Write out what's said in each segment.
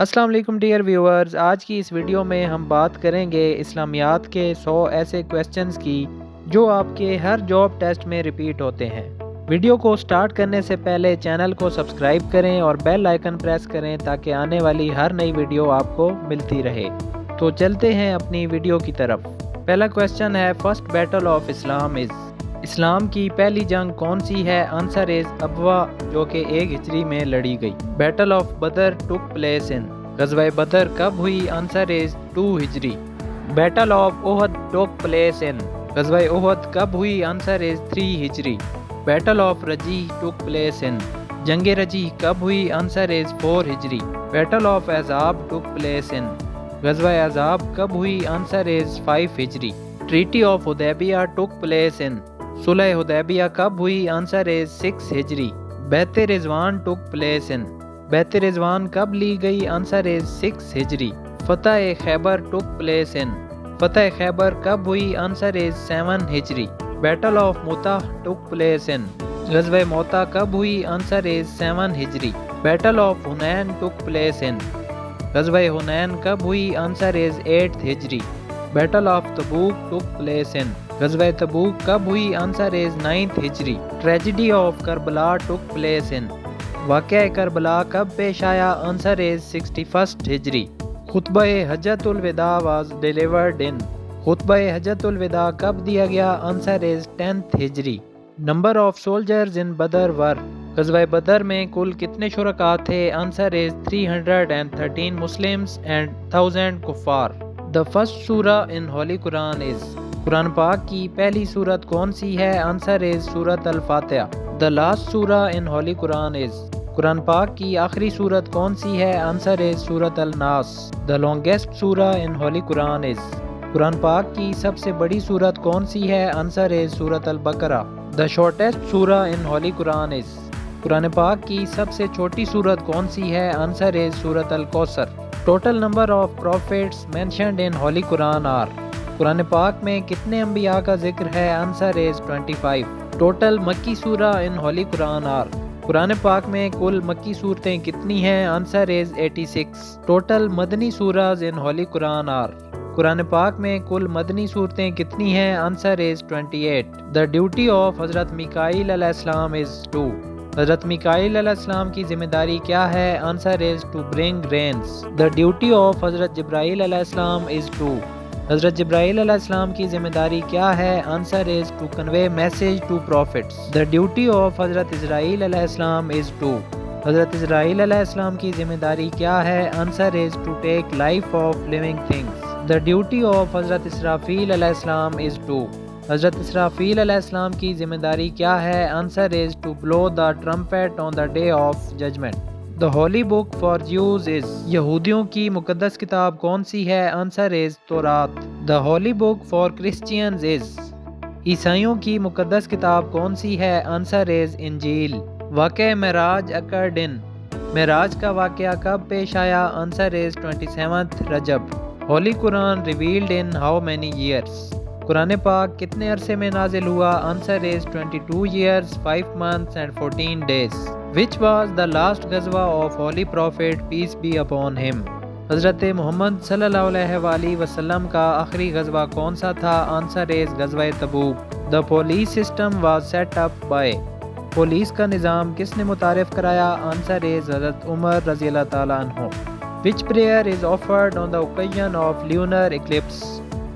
السلام علیکم dear viewers, آج کی اس ویڈیو میں ہم بات کریں گے اسلامیات کے 100 ایسے کویسچنز کی جو آپ کے ہر جاب ٹیسٹ میں ریپیٹ ہوتے ہیں۔ ویڈیو کو سٹارٹ کرنے سے پہلے چینل کو سبسکرائب کریں اور بیل آئیکن پریس کریں تاکہ آنے والی ہر نئی ویڈیو آپ کو ملتی رہے۔ تو چلتے ہیں اپنی ویڈیو کی طرف۔ پہلا کویسچن ہے، فرسٹ بیٹل آف اسلام از؟ اسلام کی پہلی جنگ کون سی ہے؟ آنسر از ابوا، جو کہ 1 ہجری میں لڑی گئی۔ Battle of Badr took place in? غزوہ بدر کب ہوئی؟ آنسر از 2 ہجری۔ Battle of Uhud took place in? غزوہ احد کب ہوئی؟ آنسر از 3 ہجری۔ Battle of Raji took place in? جنگ رجی کب ہوئی؟ آنسر از 4 ہجری۔ بیٹل آف احزاب ٹک پلیس ان؟ غزوہ احزاب کب ہوئی؟ آنسر از 5 ہجری۔ Treaty of Hudaibiya took place in? صلح حدیبیہ کب ہوئی؟ آنسر از 6 ہجری۔ بیعت رضوان ٹک پلیس ان؟ بیعت رضوان کب لی گئی؟ آنسر از 6 ہجری۔ فتح خیبر ٹک پلیس ان؟ فتح خیبر کب ہوئی؟ آنسر از 7 ہجری۔ بیٹل آف موتا ٹک پلیس ان؟ غزوہ موتا کب ہوئی؟ آنسر از 7 ہجری۔ Battle of Hunain tick place in? غزوہ حنین کب ہوئی؟ آنسر از 8 ہجری۔ Battle of Tabuk tick place in? غزوہ تبوک کب ہوئی؟ آنسر از 9 ہجری۔ Tragedy of Karbala tick place ان؟ واقعہ کربلا کب پیش آیا؟ آنسر از 61 ہجری۔ خطبہ حجۃ الوداع واز ڈیلیورڈ ان؟ خطبہ حجۃ الوداع کب دیا گیا؟ آنسر از 10 ہجری۔ نمبر آف سولجرز ان بدر ور؟ غزوہ بدر میں کل کتنے شرکاء تھے؟ آنسر از 313 مسلمز اینڈ 1000 کفار۔ The first surah in Holy Quran is؟ قرآن پاک کی پہلی سورت کون سی ہے؟ آنسر از سورت الفاتحہ۔ The last surah in Holy Quran is؟ قرآن پاک کی آخری سورت کون سی ہے؟ آنسر از سورت الناس۔ The longest surah in Holy Quran is؟ قرآن پاک کی سب سے بڑی سورت کون سی ہے؟ آنسر از سورت البقرہ۔ The shortest surah in Holy Quran is؟ قرآن پاک کی سب سے چھوٹی سورت کون سی ہے؟ آنسر از سورت الکوثر۔ Total number of prophets mentioned in holy Quran are? قرآن پاک میں کتنے انبیاء کا ذکر ہے؟ آنسر از 25۔ ٹوٹل مکی سورہ ان ہولی قرآن آر؟ قرآن پاک میں کل مکی صورتیں کتنی ہیں؟ Answer is 86۔ Total Madani سورہز in holy Quran are? قرآن پاک میں کل مدنی صورتیں کتنی ہیں؟ Answer is 28۔ The duty of حضرت میکائیل علیہ السلام از ٹو؟ حضرت میکائیل علیہ السلام کی ذمہ داری کیا ہے؟ Answer is to bring rains. The duty of حضرت جبرائیل علیہ السلام از ٹو؟ حضرت جبرائیل علیہ السلام کی ذمہ داری کیا ہے؟ Answer is to convey message to prophets. The duty of حضرت اسرائیل علیہ السلام از ٹو؟ حضرت اسرائیل علیہ السلام کی ذمہ داری کیا ہے؟ Answer is to take life of living things. The duty of حضرت اسرافیل علیہ السلام از ٹو؟ حضرت اسرافیل علیہ السلام کی ذمہ داری کیا ہے؟ Answer is to blow the trumpet on the day of judgement. The holy book for Jews is؟ یہودیوں کی مقدس کتاب کون سی ہے؟ آنسر از تورات۔ The holy book for Christians is؟ عیسائیوں کی مقدس کتاب کون سی ہے؟ آنسر از انجیل۔ واقعہ معراج occurred in؟ معراج کا واقعہ کب پیش آیا؟ آنسر از 27 رجب۔ Holy Quran revealed in how many years؟ قرآن پاک کتنے عرصے میں نازل ہوا؟ Answer is 22 years 5 months and 14 days۔ Which was the last غزوہ of Holy Prophet peace be upon him؟ حضرت محمد صلی اللہ علیہ وآلہ وسلم کا آخری غزوہ کون سا تھا؟ آنسر از غزوہ تبوک۔ The police system was set up by؟ Police کا نظام کس نے متعارف کرایا؟ آنسر از حضرت عمر رضی اللہ تعالیٰ عنہ۔ Which prayer is offered on the occasion of lunar eclipse؟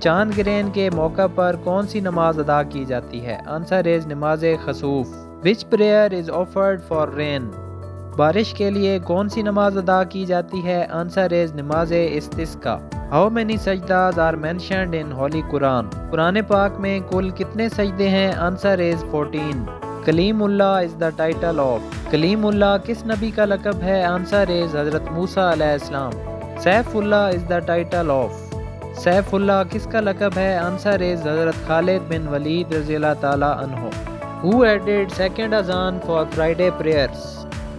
چاند گرہن کے موقع پر کون سی نماز ادا کی جاتی ہے؟ آنسر از نماز خسوف۔ Which prayer is offered for rain؟ بارش کے لیے کون سی نماز ادا کی جاتی ہے؟ آنسر از نماز استسقاء۔ How many sajdas are mentioned in Holy Quran؟ قرآن پاک میں کل کتنے سجدے ہیں؟ Answer is 14۔ Claim Allah is the title of؟ کلیم اللہ کس نبی کا لقب ہے؟ آنسر از حضرت موسیٰ علیہ السلام۔ سیف اللہ is the title of؟ سیف اللہ کس کا لقب ہے؟ آنسر از حضرت خالد بن ولید رضی اللہ تعالیٰ عنہ۔ Who added second اذان for Friday prayers؟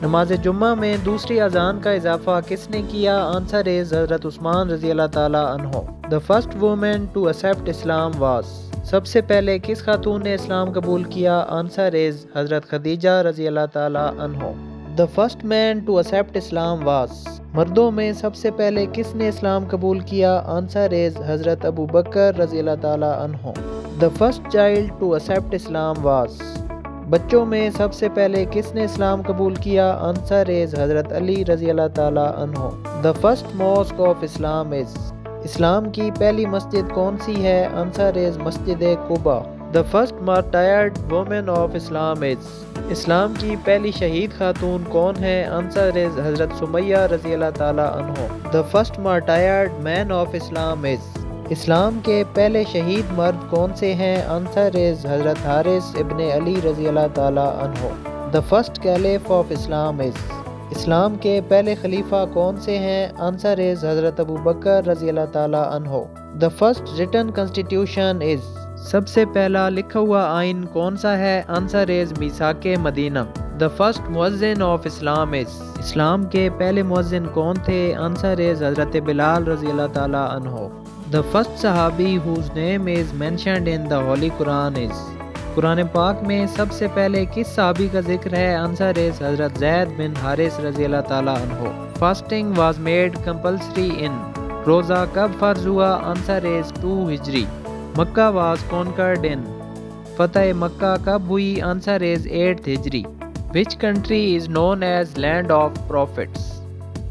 نماز جمعہ میں دوسری اذان کا اضافہ کس نے کیا؟ آنسر از حضرت عثمان رضی اللہ تعالیٰ عنہ۔ The first woman to accept Islam was؟ سب سے پہلے کس خاتون نے اسلام قبول کیا؟ آنسر از حضرت خدیجہ رضی اللہ تعالیٰ عنہ۔ The first man to accept Islam was. مردوں میں سب سے پہلے کس نے اسلام قبول کیا؟ آنسر از حضرت ابو بکر رضی اللہ تعالیٰ عنہ. The first child to accept Islam was. بچوں میں سب سے پہلے کس نے اسلام قبول کیا؟ آنسر از حضرت علی رضی اللہ تعالیٰ عنہ. The first mosque of Islam is. اسلام کی پہلی مسجد کون سی ہے؟ Answer is Masjid Quba. The first martyred woman of Islam is. اسلام کی پہلی شہید خاتون کون ہے؟ آنسر از حضرت سمیہ رضی اللہ تعالیٰ عنہ. The first martyred man of Islam is. اسلام کے پہلے شہید مرد کون سے ہیں؟ آنسر از حضرت حارث ابن علی رضی اللہ تعالیٰ عنہ. The first caliph of Islam is. اسلام کے پہلے خلیفہ کون سے ہیں؟ آنسر از حضرت ابو بکر رضی اللہ تعالیٰ عنہ. The first written constitution is. سب سے پہلا لکھا ہوا آئین کون سا ہے؟ آنسر از میثاق مدینہ. The first مؤذن of Islam is. اسلام کے پہلے مؤذن کون تھے؟ آنسر از حضرت بلال رضی اللہ تعالیٰ عنہ. The first صحابی whose name is mentioned in the Holy Quran is. قرآن پاک میں سب سے پہلے کس صحابی کا ذکر ہے؟ آنسر از حضرت زید بن حارث رضی اللہ تعالیٰ عنہ. Fasting was made compulsory in. روزہ کب فرض ہوا؟ آنسر از 2 ہجری. مکہ was conquered in. فتح مکہ کب ہوئی؟ آنسر از 8 ہجری. Which country is known as land of prophets.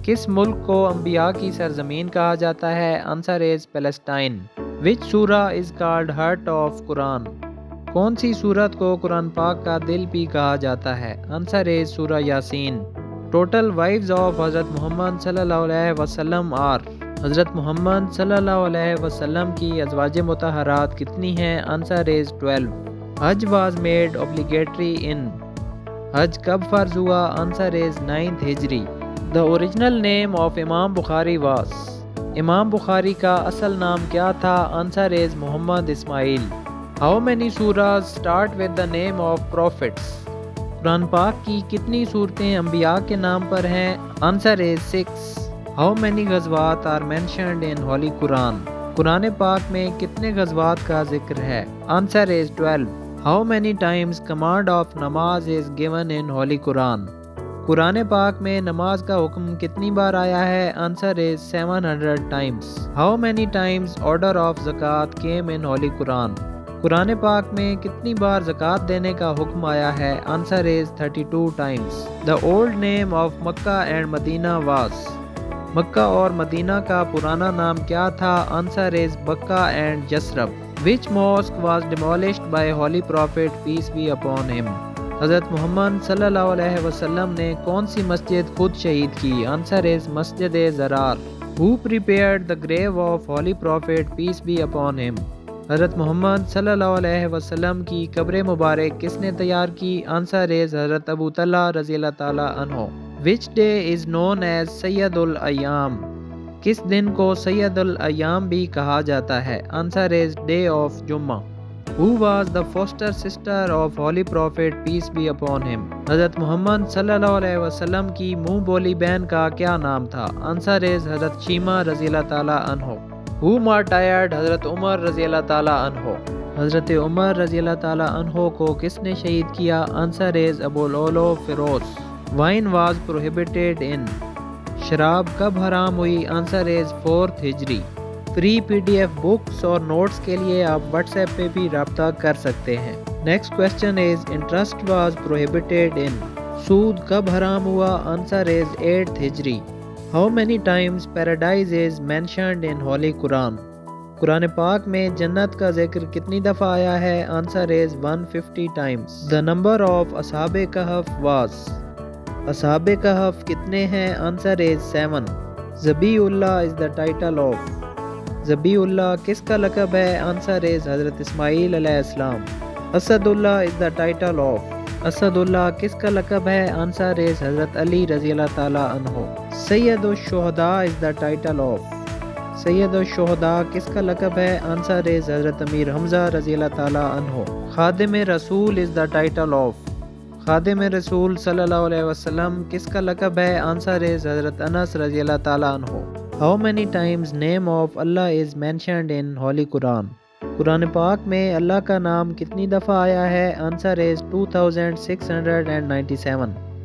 کس ملک کو انبیاء کی سرزمین کہا جاتا ہے؟ Answer is Palestine. Which surah is called heart of Quran. کون سی سورت کو قرآن پاک کا دل بھی کہا جاتا ہے؟ آنسر از سورہ یاسین. ٹوٹل وائفز آف حضرت محمد صلی اللہ علیہ وسلم آر. حضرت محمد صلی اللہ علیہ وسلم کی ازواج مطہرات کتنی ہیں؟ Answer is 12. Hajj was made obligatory in. حج کب فرض ہوا؟ آنسر از 9 ہجری. The original name of امام بخاری was. امام بخاری کا اصل نام کیا تھا؟ Answer is Muhammad Ismail. How many surahs start with the name of prophets. قرآن پاک کی کتنی صورتیں انبیاء کے نام پر ہیں؟ Answer is 6. How many غزوات are mentioned in Holy Quran. قرآن پاک میں کتنے غزوات کا ذکر ہے؟ Answer is 12. How many times command of namaz is given in Holy Quran. قرآن پاک میں نماز کا حکم کتنی بار آیا ہے؟ Answer is 700 times. How many times order of zakat came in Holy Quran. قرآن پاک میں کتنی بار زکوٰۃ دینے کا حکم آیا ہے؟ Answer is 32 times. The old name of Makkah and Madinah was. مکہ اور مدینہ کا پرانا نام کیا تھا؟ Answer is Bakkah and Yathrib. Which mosque was demolished by Holy Prophet peace be upon him. حضرت محمد صلی اللہ علیہ وسلم نے کون سی مسجد خود شہید کی؟ Answer is Masjid Zarar. Who prepared the grave of Holy Prophet peace be upon him. حضرت محمد صلی اللہ علیہ وسلم کی قبر مبارک کس نے تیار کی؟ آنسر از حضرت ابو طلحہ رضی اللہ تعالیٰ عنہ. Which day is known as سید الایام. کس دن کو سید الایام بھی کہا جاتا ہے؟ آنسر از ڈے آف جمعہ. Who was the foster sister of Holy Prophet peace be upon him. حضرت محمد صلی اللہ علیہ وسلم کی منہ بولی بہن کا کیا نام تھا؟ آنسر از حضرت شیمہ رضی اللہ تعالیٰ عنہ. Who martyred حضرت عمر رضی اللہ تعالیٰ عنہ. حضرت عمر رضی اللہ تعالیٰ عنہ کو کس نے شہید کیا؟ Answer is Abu Lulu Firoz. Wine was prohibited in. شراب کب حرام ہوئی؟ آنسر از 4 ہجری. فری PDF بکس اور نوٹس کے لیے آپ واٹس ایپ پہ بھی رابطہ کر سکتے ہیں. Next question is interest was prohibited in. سود کب حرام ہوا؟ آنسر از 8 ہجری. How many times paradise is mentioned in Holy Quran. قرآن پاک میں جنت کا ذکر کتنی دفعہ آیا ہے؟ Answer is 150 times. The number of اصحاب کہف was. اصحاب کہف کتنے ہیں؟ Answer is 7. Zabihullah is the title of. Zabihullah کس کا لقب ہے؟ آنسر از حضرت اسماعیل علیہ السلام. اسد اللہ is the title of. Asad اللہ کس کا لقب ہے؟ آنسر از حضرت علی رضی اللہ تعالیٰ عنہ. سید الشہداء is the title of. سید الشہداء کس کا لقب ہے؟ آنسر از حضرت امیر حمزہ رضی اللہ تعالیٰ عنہ. خادم رسول is the title of. خادم رسول صلی اللہ علیہ وسلم کس کا لقب ہے؟ آنسر از حضرت انس رضی اللہ تعالیٰ عنہ. How many times name of Allah is mentioned in Holy Quran. قرآن پاک میں اللہ کا نام کتنی دفعہ آیا ہے؟ آنسر از 2697.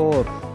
4।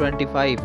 25।